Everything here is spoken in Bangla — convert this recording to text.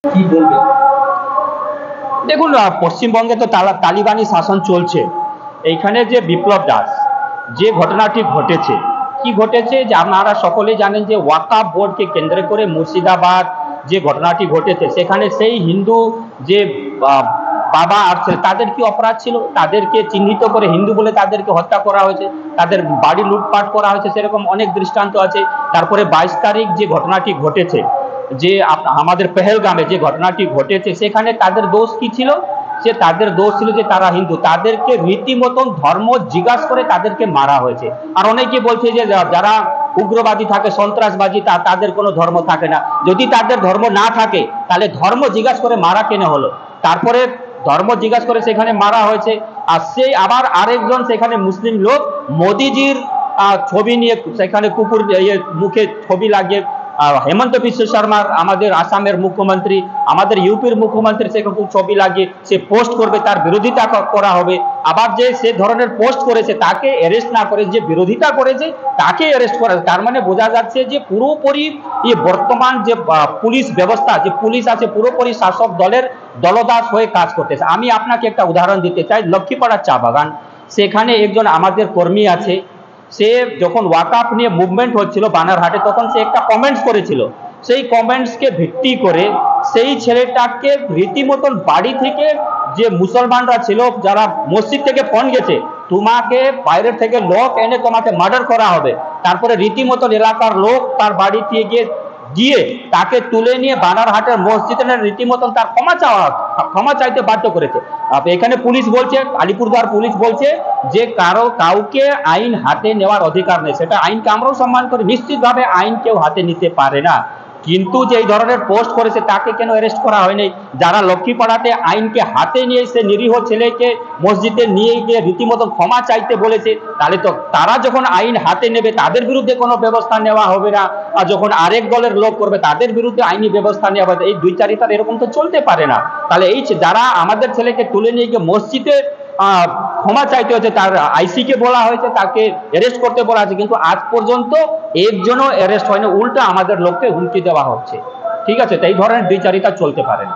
কি বলবেন? দেখুন, পশ্চিমবঙ্গে তো তালিবানি শাসন চলছে। এইখানে যে বিপ্লব দাস যে ঘটনাটি ঘটেছে, কি ঘটেছে যে আপনারা সকলেই জানেন যে ওয়াকফ বোর্ডকে কেন্দ্র করে মুর্শিদাবাদ যে ঘটনাটি ঘটেছে, সেখানে সেই হিন্দু যে বাবা আর ছেলে, তাদের কি অপরাধ ছিল? তাদেরকে চিহ্নিত করে হিন্দু বলে তাদেরকে হত্যা করা হয়েছে, তাদের বাড়ি লুটপাট করা হয়েছে, সেরকম অনেক দৃষ্টান্ত আছে। তারপরে 22 তারিখ যে ঘটনাটি ঘটেছে, যে আমাদের পেহেলগামে যে ঘটনাটি ঘটেছে, সেখানে তাদের দোষ কি ছিল? যে তাদের দোষ ছিল যে তারা হিন্দু, তাদেরকে রীতিমতন ধর্ম জিজ্ঞাসা করে তাদেরকে মারা হয়েছে। আর অনেকে বলছে যে যারা উগ্রবাদী থাকে, সন্ত্রাসবাদী, তাদের কোনো ধর্ম থাকে না। যদি তাদের ধর্ম না থাকে তাহলে ধর্ম জিজ্ঞাসা করে মারা কেন হলো? তারপরে ধর্ম জিজ্ঞাসা করে সেখানে মারা হয়েছে। আর সেই আবার আরেকজন সেখানে মুসলিম লোক মোদিজির ছবি নিয়ে সেখানে কুকুর মুখে ছবি লাগিয়ে হেমন্ত বিশ্ব শর্মা, আমাদের আসামের মুখ্যমন্ত্রী, আমাদের ইউপির মুখ্যমন্ত্রী, সেরকম ছবি লাগিয়ে সে পোস্ট করবে, তার বিরোধিতা করা হবে। আবার যে সে ধরনের পোস্ট করেছে তাকে অ্যারেস্ট না করে যে বিরোধিতা করেছে তাকে অ্যারেস্ট করা। তার মানে বোঝা যাচ্ছে যে পুরোপুরি এই বর্তমান যে পুলিশ ব্যবস্থা, যে পুলিশ আছে, পুরোপুরি শাসক দলের দলদাস হয়ে কাজ করতেছে। আমি আপনাকে একটা উদাহরণ দিতে চাই। লক্ষ্মীপাড়ার চা বাগান, সেখানে একজন আমাদের কর্মী আছে, সে যখন ওয়াকফ নিয়ে মুভমেন্ট হচ্ছিল বানারহাটে, তখন সে একটা কমেন্টস করেছিল। সেই কমেন্টসকে ভিত্তি করে সেই ছেলেটাকে রীতিমতন বাড়ি থেকে যে মুসলমানরা ছিল, যারা মসজিদ থেকে ফোন গেছে, তোমাকে বাইরের থেকে লোক এনে তোমাকে মার্ডার করা হবে, তারপরে রীতিমতন এলাকার লোক তার বাড়িতে গিয়ে তাকে তুলে নিয়ে বানারহাটের মসজিদে রীতিমতন তার ক্ষমা চাইতে বাধ্য করেছে। এখানে পুলিশ বলছে, আলিপুরদুয়ার পুলিশ বলছে যে কাউকে আইন হাতে নেওয়ার অধিকার নেই। সেটা আইনকে আমরাও সম্মান করি, নিশ্চিতভাবে আইন কেউ হাতে নিতে পারে না, কিন্তু যে এই ধরনের পোস্ট করেছে তাকে কেন অ্যারেস্ট করা হয়নি? যারা লক্ষ্মীপাড়াতে আইনকে হাতে নিয়ে সে নিরীহ ছেলেকে মসজিদে নিয়ে গিয়ে রীতিমতো ক্ষমা চাইতে বলেছে, তাহলে তো তারা যখন আইন হাতে নেবে তাদের বিরুদ্ধে কোনো ব্যবস্থা নেওয়া হবে না, আর যখন আরেক দলের লোক করবে তাদের বিরুদ্ধে আইনি ব্যবস্থা নেওয়া হবে। এই দুই চারিতার এরকম তো চলতে পারে না। তাহলে এই যারা আমাদের ছেলেকে তুলে নিয়ে গিয়ে মসজিদে ক্ষমা চাইতে হচ্ছে, তার আইসিকে বলা হয়েছে, তাকে অ্যারেস্ট করতে বলা হয়েছে, কিন্তু আজ পর্যন্ত একজনও অ্যারেস্ট হয়নি, উল্টা আমাদের লোককে হুমকি দেওয়া হচ্ছে। ঠিক আছে, তো এই ধরনের বিচারিতা চলতে পারে না।